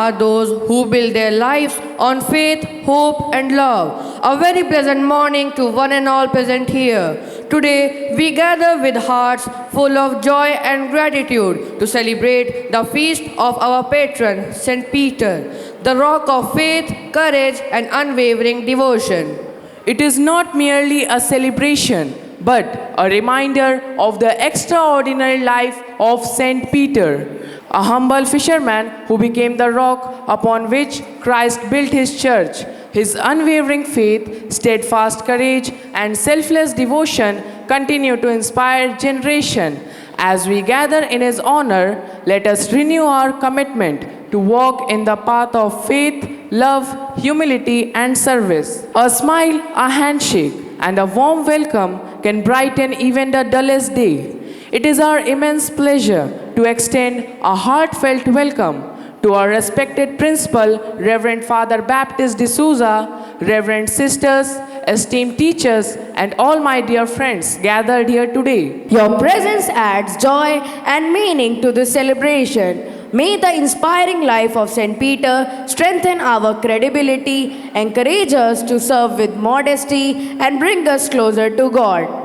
are those who build their lives on faith, hope, and love. A very pleasant morning to one and all present here. Today, we gather with hearts full of joy and gratitude to celebrate the feast of our patron, St. Peter, the rock of faith, courage, and unwavering devotion. It is not merely a celebration, but a reminder of the extraordinary life of Saint Peter, a humble fisherman who became the rock upon which Christ built his church. His unwavering faith, steadfast courage, and selfless devotion continue to inspire generations. As we gather in his honor, let us renew our commitment to walk in the path of faith, love, humility, and service. A smile, a handshake, and a warm welcome can brighten even the dullest day. It is our immense pleasure to extend a heartfelt welcome to our respected principal, Reverend Father Baptist D'Souza, Reverend sisters, esteemed teachers, and all my dear friends gathered here today. Your presence adds joy and meaning to this celebration. May the inspiring life of St. Peter strengthen our credibility, encourage us to serve with modesty, and bring us closer to God.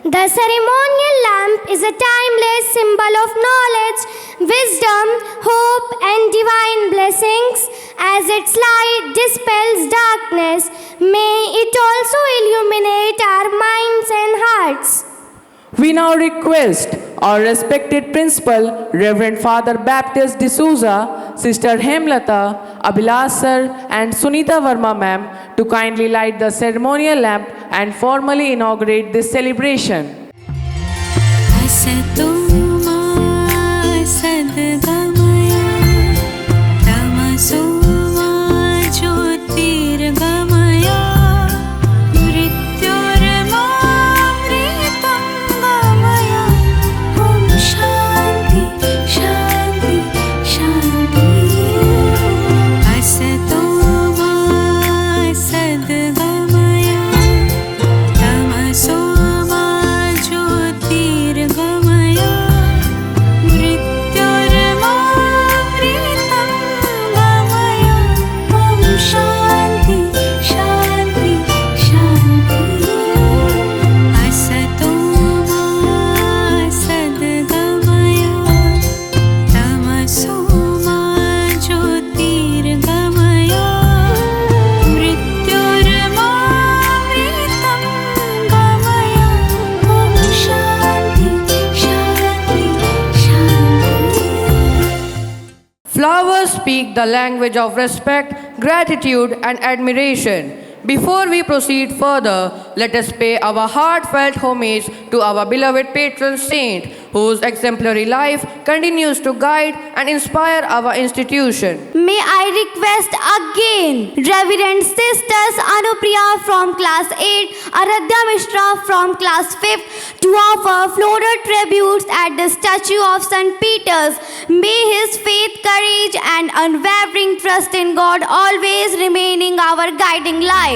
The ceremonial lamp is a timeless symbol of knowledge, wisdom, hope, and divine blessings. As its light dispels darkness, may it also illuminate our minds and hearts. We now request our respected principal, Reverend Father Baptist D'Souza, Sister Hemlata, Abhilash sir, and Sunita Verma ma'am to kindly light the ceremonial lamp and formally inaugurate this celebration. Flowers speak the language of respect, gratitude, and admiration. Before we proceed further, let us pay our heartfelt homage to our beloved patron saint, whose exemplary life continues to guide and inspire our institution. May I request again Reverend Sisters Anupriya from class 8, Aradhya Mishra from class 5th to offer floral tributes at the statue of St. Peter's. May his faith, courage, and unwavering trust in God always remaining our guiding light.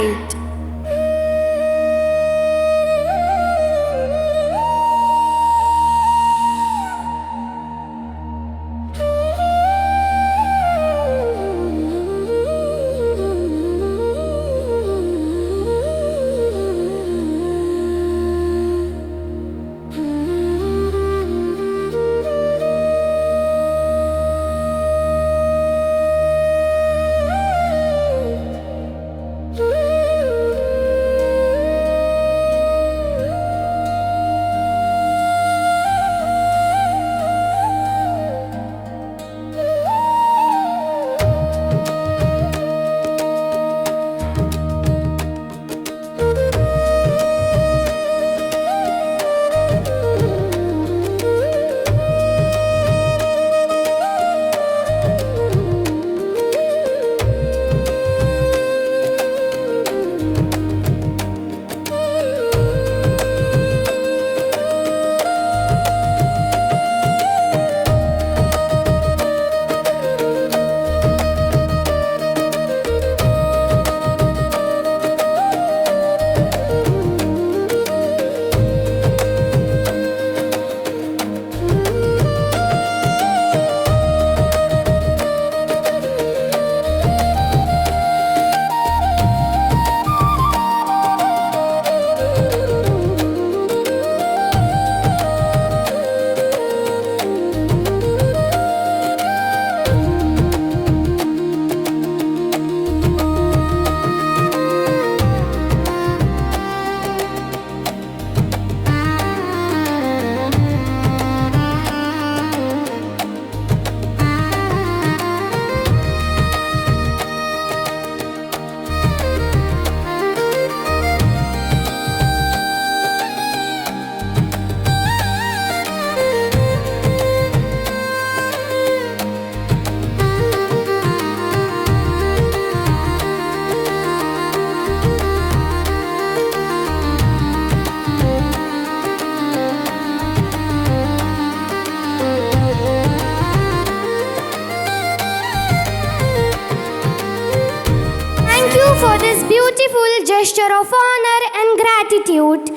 for this beautiful gesture of honor and gratitude.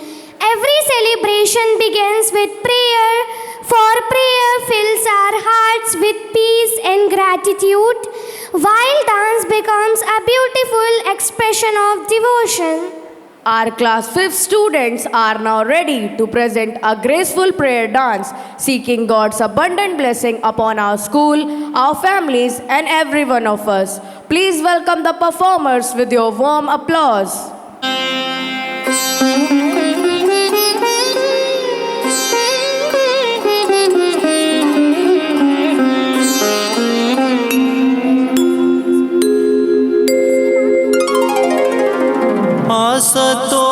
Every celebration begins with prayer, for prayer fills our hearts with peace and gratitude, while dance becomes a beautiful expression of devotion. Our class 5th students are now ready to present a graceful prayer dance, seeking God's abundant blessing upon our school, our families, and every one of us. Please welcome the performers with your warm applause. असतो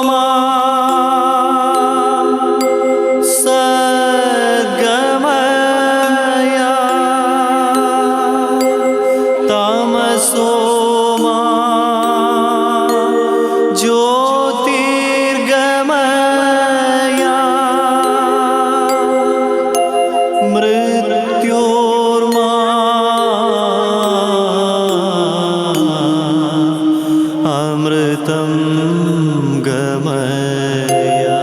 मा सद्गमया तमसो मा ज्योतिर्गमया मृत्योर्मा अमृतं गमया।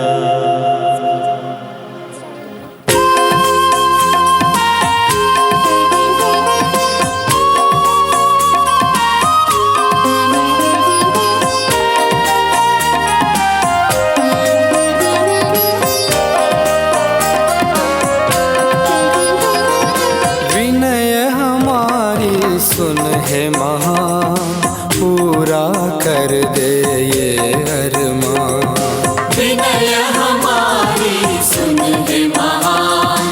विनय हमारी सुन है महा, पूरा कर दे ये अरमान। विनय हमारी सुन है महान,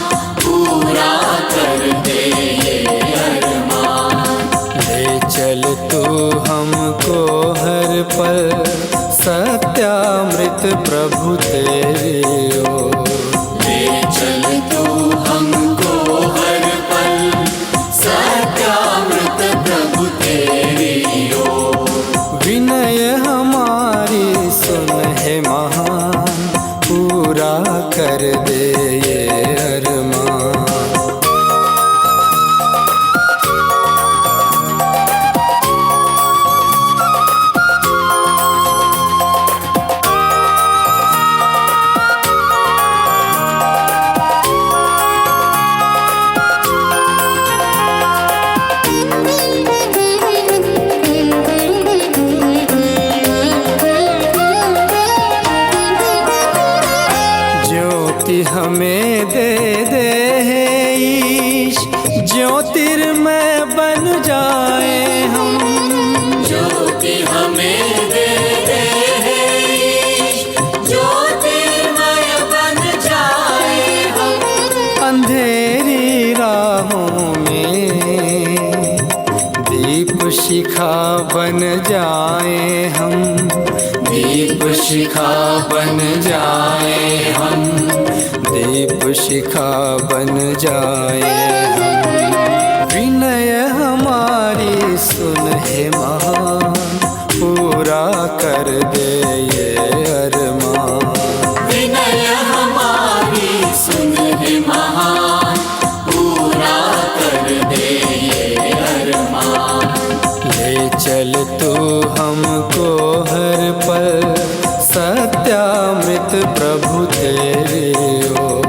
पूरा कर दे ये अरमान। ले चल तू हमको हर पल, सत्यामृत प्रभु तेरी ओर। ले चल तू हमको हर पल, सत्यामृत प्रभु तेरी ओर। विनय हमारी सुन है महान, पूरा कर दे ये अरमान। ज्योति हमें दे दे है ईश, ज्योतिर्मय बन जाए हम। ज्योति हमें दे दे है ईश, ज्योतिर्मय बन जाए हम। अंधेरी राहों में दीप शिखा बन जाए हम। दीप शिखा बन जाए हम। दीप शिखा बन जाए हम। विनय हमारी सुन है महान, पूरा कर दे ये अरमान। विनय हमारी सुन है महान, पूरा कर दे ये अरमान। ले चल तू हमको हर पल, सत्यामृत प्रभु तेरी ओर।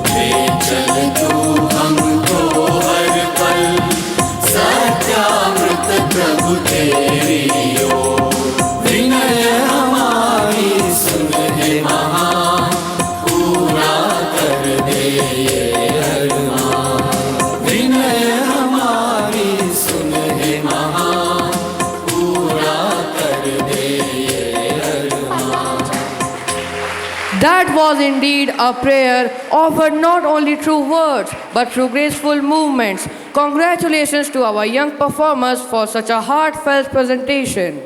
ले चल तू हमको हर पल, सत्यामृत प्रभु तेरी ओर। विनय हमारी सुन है महान, पूरा कर दे ये अरमान। विनय हमारी सुन है महान, पूरा कर दे ये अरमान। That was indeed a prayer offered not only through words but through graceful movements. Congratulations to our young performers for such a heartfelt presentation.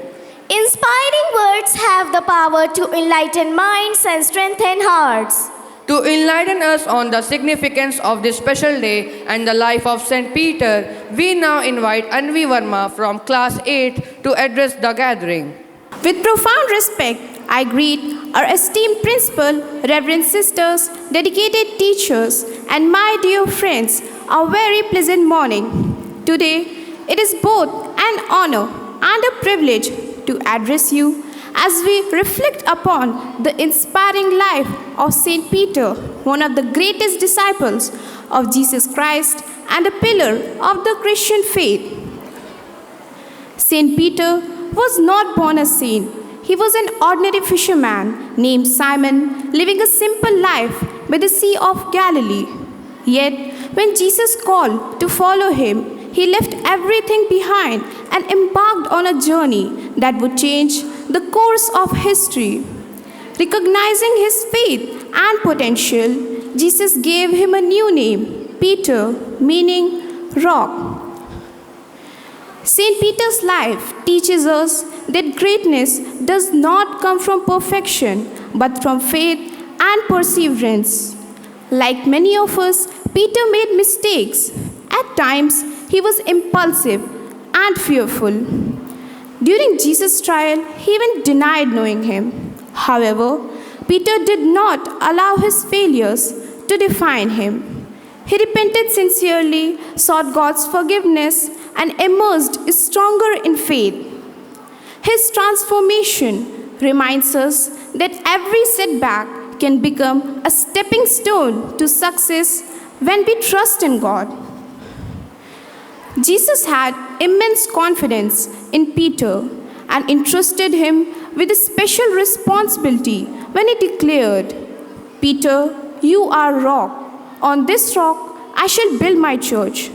Inspiring words have the power to enlighten minds and strengthen hearts. To enlighten us on the significance of this special day and the life of St. Peter, we now invite Anvi Verma from Class 8 to address the gathering. With profound respect, I greet our esteemed principal, reverend sisters, dedicated teachers, and my dear friends, a very pleasant morning. Today, it is both an honor and a privilege to address you as we reflect upon the inspiring life of Saint Peter, one of the greatest disciples of Jesus Christ and a pillar of the Christian faith. Saint Peter was not born a saint. He was an ordinary fisherman named Simon, living a simple life by the Sea of Galilee. Yet, when Jesus called to follow him, he left everything behind and embarked on a journey that would change the course of history. Recognizing his faith and potential, Jesus gave him a new name, Peter, meaning rock. St. Peter's life teaches us that greatness does not come from perfection, but from faith and perseverance. Like many of us, Peter made mistakes. At times, he was impulsive and fearful. During Jesus' trial, he even denied knowing him. However, Peter did not allow his failures to define him. He repented sincerely, sought God's forgiveness, and emerged stronger in faith. His transformation reminds us that every setback can become a stepping stone to success when we trust in God. Jesus had immense confidence in Peter and entrusted him with a special responsibility when he declared, "Peter, you are rock. On this rock I shall build my church."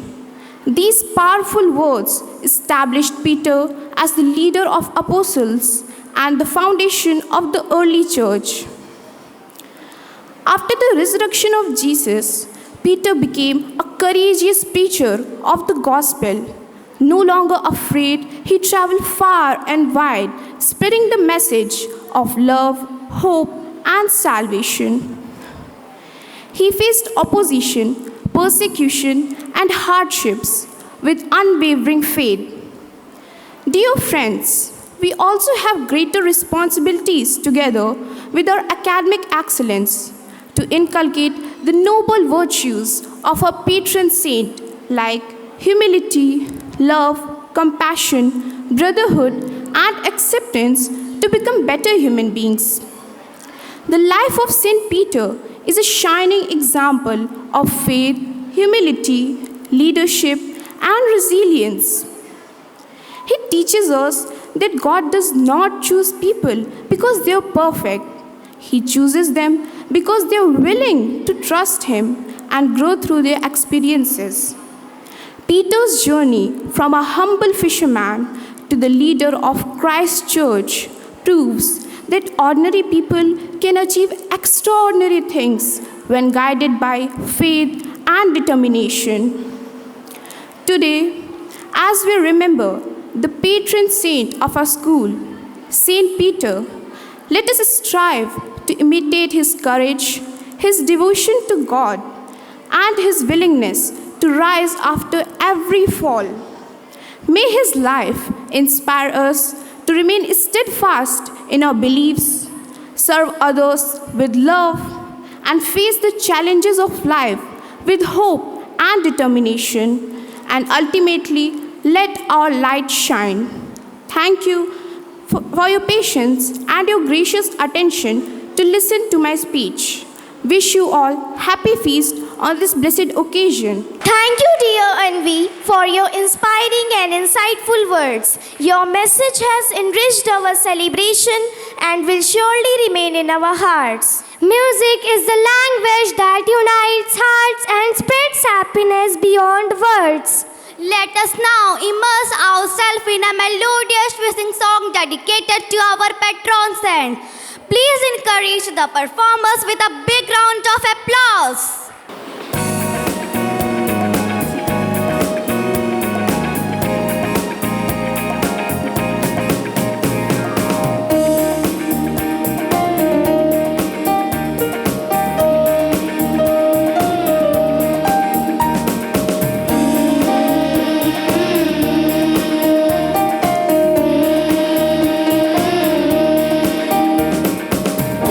These powerful words established Peter as the leader of apostles and the foundation of the early church. After the resurrection of Jesus, Peter became a courageous preacher of the gospel. No longer afraid, he traveled far and wide, spreading the message of love, hope, and salvation. He faced opposition, persecution, and hardships with unwavering faith. Dear friends, we also have greater responsibilities together with our academic excellence to inculcate the noble virtues of our patron saint like humility, love, compassion, brotherhood, and acceptance to become better human beings. The life of Saint Peter is a shining example of faith, humility, leadership, and resilience. He teaches us that God does not choose people because they are perfect. He chooses them because they are willing to trust Him and grow through their experiences. Peter's journey from a humble fisherman to the leader of Christ's church proves that ordinary people can achieve extraordinary things when guided by faith and determination. Today, as we remember the patron saint of our school, Saint Peter, let us strive to imitate his courage, his devotion to God, and his willingness to rise after every fall. May his life inspire us to remain steadfast in our beliefs, serve others with love, and face the challenges of life with hope and determination, and ultimately let our light shine. Thank you for your patience and your gracious attention to listen to my speech. Wish you all happy feast on this blessed occasion. Thank you, dear Anvi, for your inspiring and insightful words. Your message has enriched our celebration and will surely remain in our hearts. Music is the language that unites hearts and spreads happiness beyond words. Let us now immerse ourselves in a melodious wishing song dedicated to our patron saint. Please encourage the performers with a big round of applause.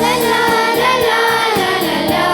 La la la la la la la.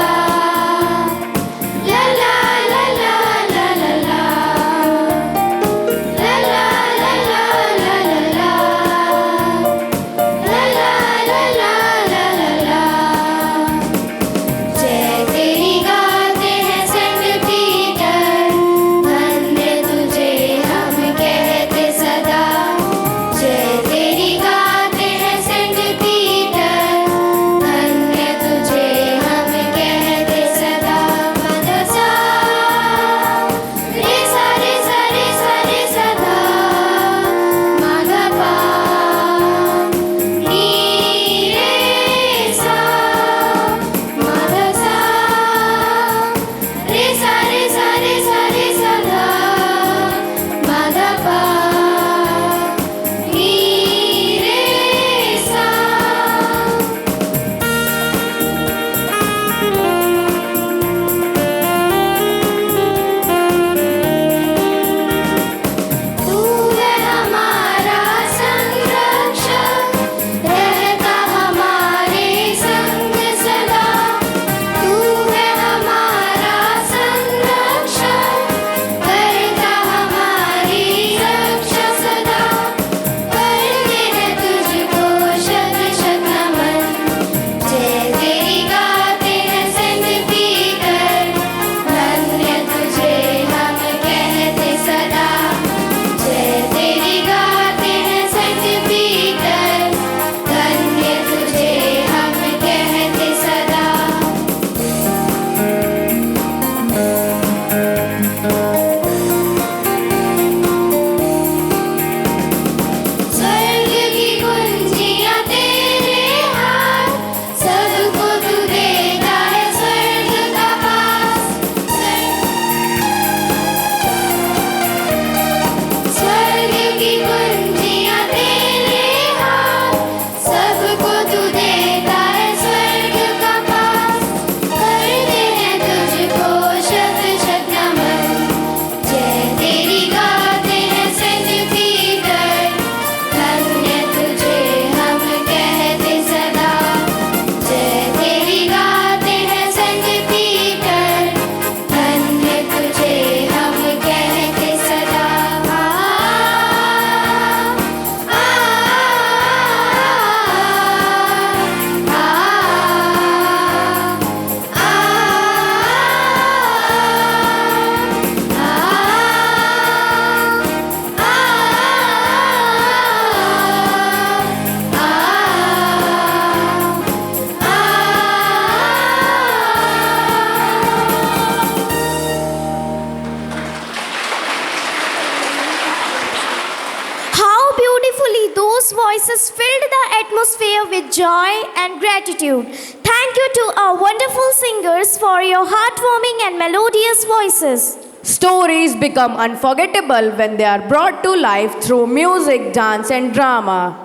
beautifully. Those voices filled the atmosphere with joy and gratitude. Thank you to our wonderful singers for your heartwarming and melodious voices. Stories become unforgettable when they are brought to life through music, dance, and drama.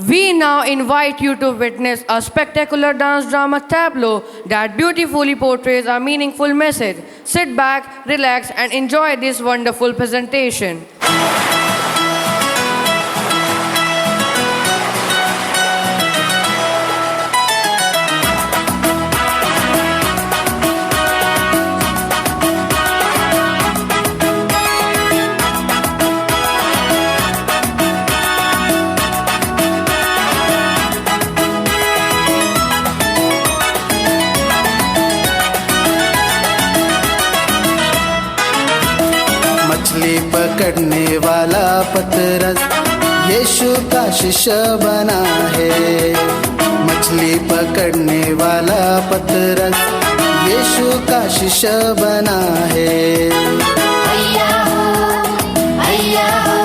We now invite you to witness a spectacular dance drama tableau that beautifully portrays a meaningful message. Sit back, relax, and enjoy this wonderful presentation. मछली पकड़ने वाला पतरस यीशु का शिष्य बना है। मछली पकड़ने वाला पतरस यीशु का शिष्य बना है। हैया हो, हैया हो,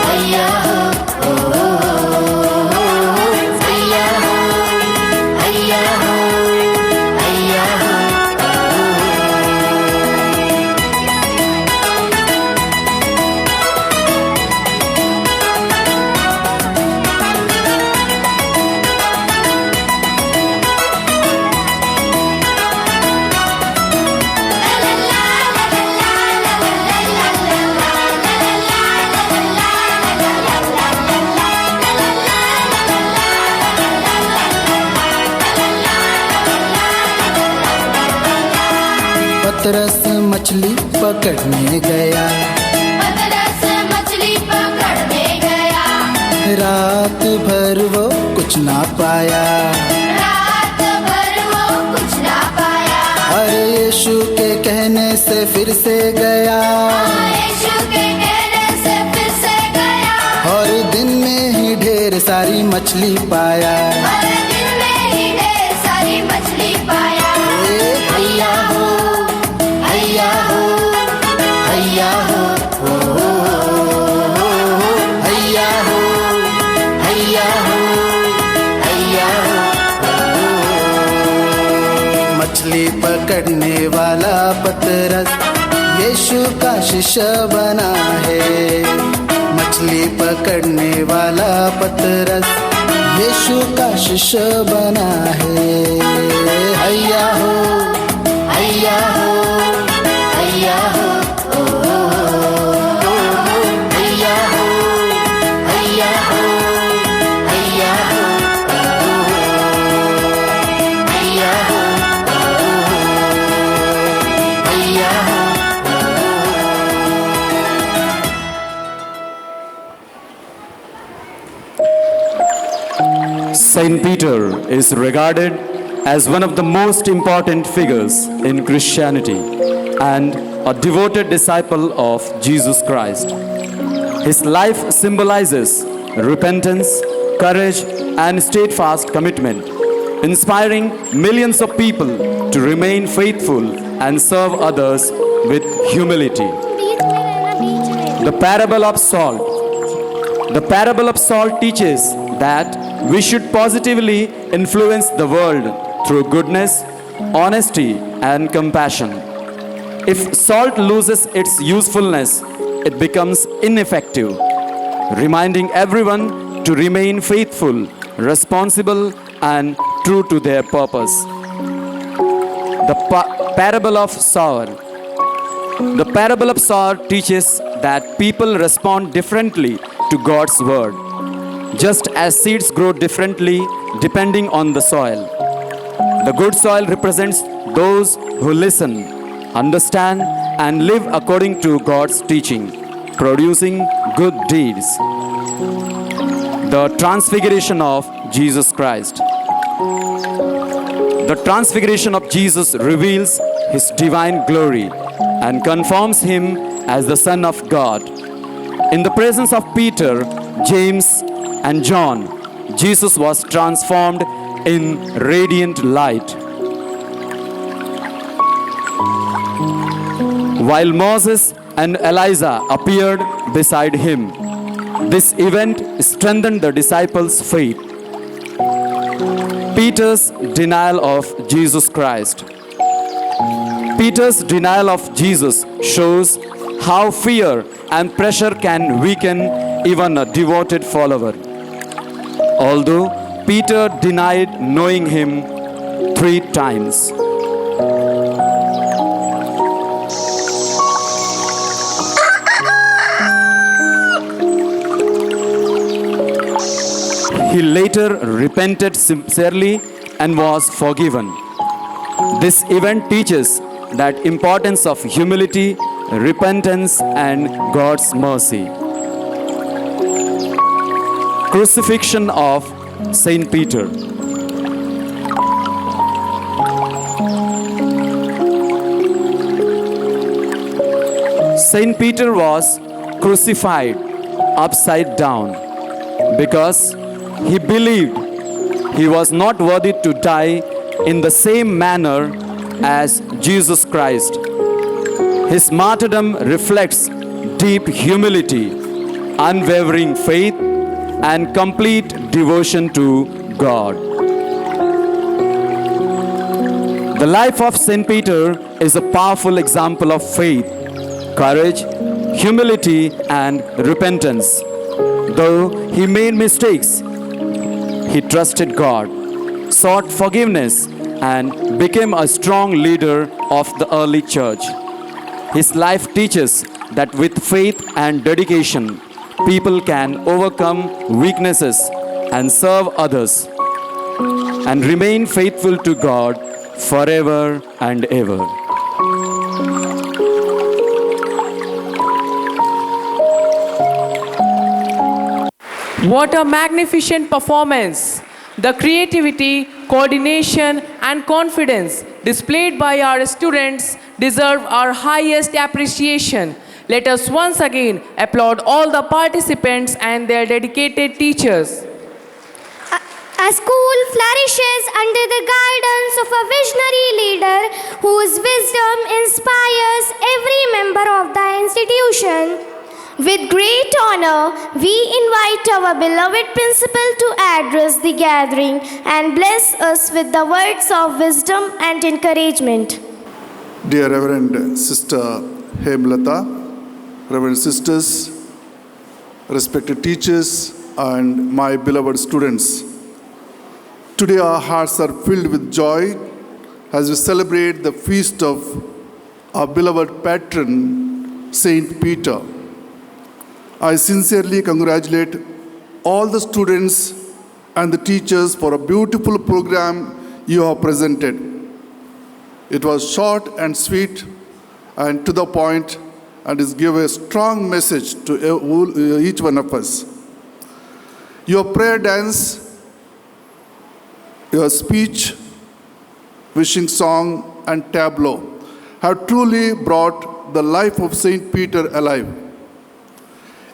हैया हो, ओ, ओ, ओ, ओ, हैया हो, हैया हो, हैया हो। पतरस मछली पकड़ने गया, पतरस मछली पकड़ने गया, रात भर वो कुछ ना पाया। रात भर वो कुछ ना पाया। अरे यीशु के कहने से फिर से गया, यीशु के कहने से फिर से गया, और दिन में ही ढेर सारी मछली पाया। और दिन में ही ढेर सारी मछली पाया। हैया हो, हैया हो, हैया हो, ओ, ओ, ओ, ओ, हैया हो, हैया हो, हैया हो, ओ। मछली पकड़ने वाला पतरस यीशु का शिष्य बना है। मछली पकड़ने वाला पतरस यीशु का शिष्य बना है। हैया हो, हैया हो, हैया हो, ओ, ओ, ओ, ओ, हैया हो, हैया हो, हैया हो, ओ, हैया हो, हैया हो। Saint Peter is regarded as one of the most important figures in Christianity and a devoted disciple of Jesus Christ. His life symbolizes repentance, courage, and steadfast commitment, inspiring millions of people to remain faithful and serve others with humility. The parable of salt. The parable of salt teaches that we should positively influence the world through goodness, honesty, and compassion. If salt loses its usefulness, it becomes ineffective, reminding everyone to remain faithful, responsible, and true to their purpose. The parable of sower. The parable of sower teaches that people respond differently to God's word, just as seeds grow differently depending on the soil. The good soil represents those who listen, understand, and live according to God's teaching, producing good deeds. The transfiguration of Jesus Christ. The transfiguration of Jesus reveals his divine glory and confirms him as the Son of God. In the presence of Peter, James, and John, Jesus was transformed in radiant light. While Moses and Elijah appeared beside him, This event strengthened the disciples' faith. Peter's denial of Jesus Christ. Peter's denial of Jesus shows how fear and pressure can weaken even a devoted follower. Although Peter denied knowing him 3 times. He later repented sincerely and was forgiven. This event teaches that importance of humility, repentance, and God's mercy. Crucifixion of Saint Peter. Saint Peter was crucified upside down because he believed he was not worthy to die in the same manner as Jesus Christ. His martyrdom reflects deep humility, unwavering faith, and complete devotion to God. The life of Saint Peter is a powerful example of faith, courage, humility, and repentance. Though he made mistakes, he trusted God, sought forgiveness, and became a strong leader of the early church. His life teaches that with faith and dedication, people can overcome weaknesses and serve others and remain faithful to God forever and ever. What a magnificent performance! The creativity, coordination, and confidence displayed by our students deserve our highest appreciation. Let us once again applaud all the participants and their dedicated teachers. A school flourishes under the guidance of a visionary leader whose wisdom inspires every member of the institution. With great honor, we invite our beloved principal to address the gathering and bless us with the words of wisdom and encouragement. Dear Reverend Sister Hemlata, Reverend Sisters, respected teachers, and my beloved students, today our hearts are filled with joy as we celebrate the feast of our beloved patron, Saint Peter. I sincerely congratulate all the students and the teachers for a beautiful program you have presented. It was short and sweet and to the point, and it gives a strong message to each one of us. Your prayer dance, your speech, wishing song, and tableau have truly brought the life of Saint Peter alive.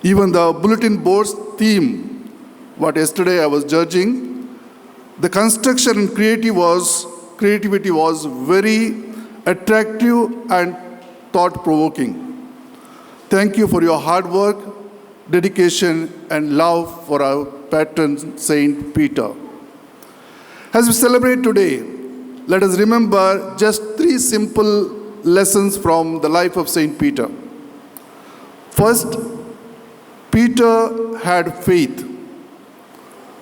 Even the bulletin board's theme, what yesterday I was judging, the construction and creativity was very attractive and thought-provoking. Thank you for your hard work, dedication, and love for our patron, Saint Peter. As we celebrate today, let us remember just 3 simple lessons from the life of Saint Peter. First, Peter had faith.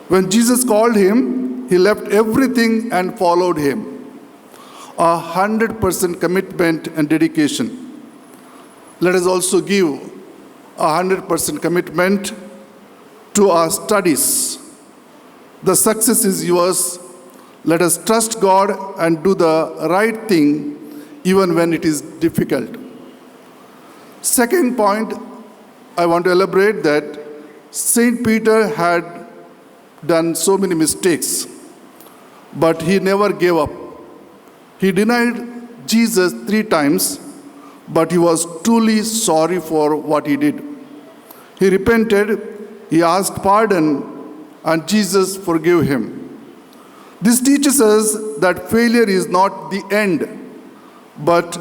When Jesus called him, he left everything and followed him. 100% commitment and dedication. Let us also give 100% commitment to our studies. The success is yours. Let us trust God and do the right thing even when it is difficult. Second point, I want to elaborate that Saint Peter had done so many mistakes, but he never gave up. He denied Jesus 3 times, but he was truly sorry for what he did. He repented, he asked pardon, and Jesus forgave him. This teaches us that failure is not the end, but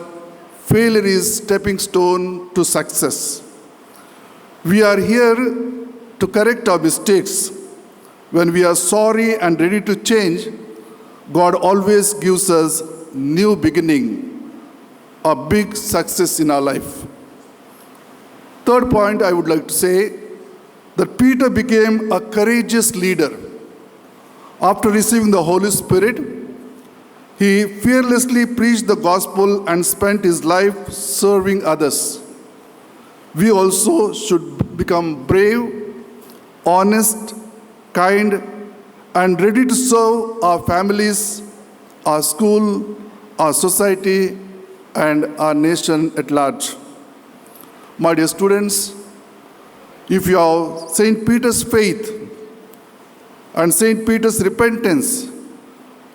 failure is stepping stone to success. We are here to correct our mistakes. When we are sorry and ready to change, God always gives us new beginning, a big success in our life. Third point I would like to say that Peter became a courageous leader. After receiving the Holy Spirit, he fearlessly preached the gospel and spent his life serving others. We also should become brave, honest, kind, and ready to serve our families, our school, our society, and our nation at large. My dear students, if you have St. Peter's faith and St. Peter's repentance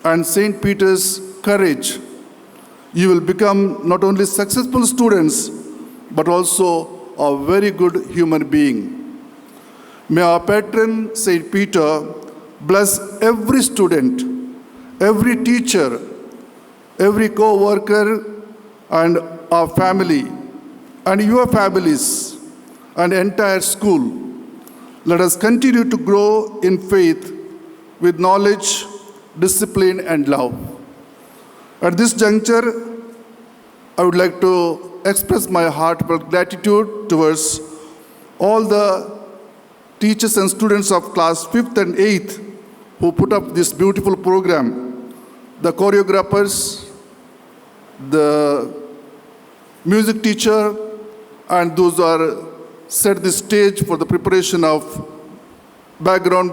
and St. Peter's courage, you will become not only successful students, but also a very good human being. May our patron, St. Peter, bless every student, every teacher, every co-worker, and our family, and your families, and entire school. Let us continue to grow in faith with knowledge, discipline, and love. At this juncture, I would like to express my heartfelt gratitude towards all the teachers and students of class 5th and 8th who put up this beautiful program, the choreographers, the music teacher, and those who are set the stage for the preparation of background,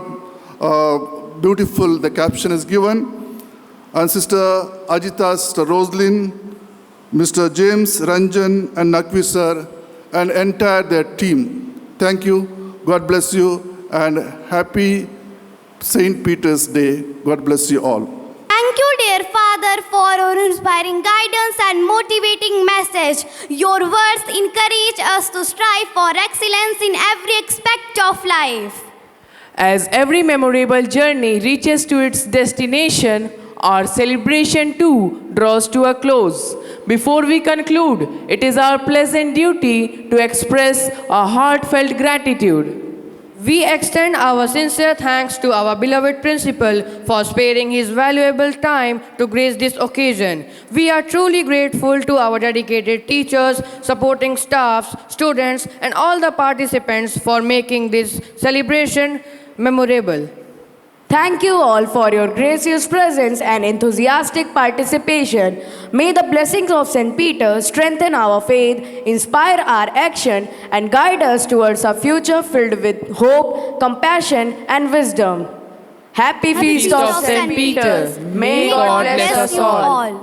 beautiful, the caption is given, and Sister Ajita, Sister Roslyn, Mr. James, Ranjan, and Nakvi sir, and entire their team. Thank you. God bless you, and happy St. Peter's Day. God bless you all. Thank you, dear Father, for your inspiring guidance and motivating message. Your words encourage us to strive for excellence in every aspect of life. As every memorable journey reaches to its destination, our celebration too draws to a close. Before we conclude, it is our pleasant duty to express a heartfelt gratitude. We extend our sincere thanks to our beloved principal for sparing his valuable time to grace this occasion. We are truly grateful to our dedicated teachers, supporting staffs, students, and all the participants for making this celebration memorable. Thank you all for your gracious presence and enthusiastic participation. May the blessings of St. Peter strengthen our faith, inspire our action, and guide us towards a future filled with hope, compassion, and wisdom. Happy Feast of St. Peter. May God bless us all.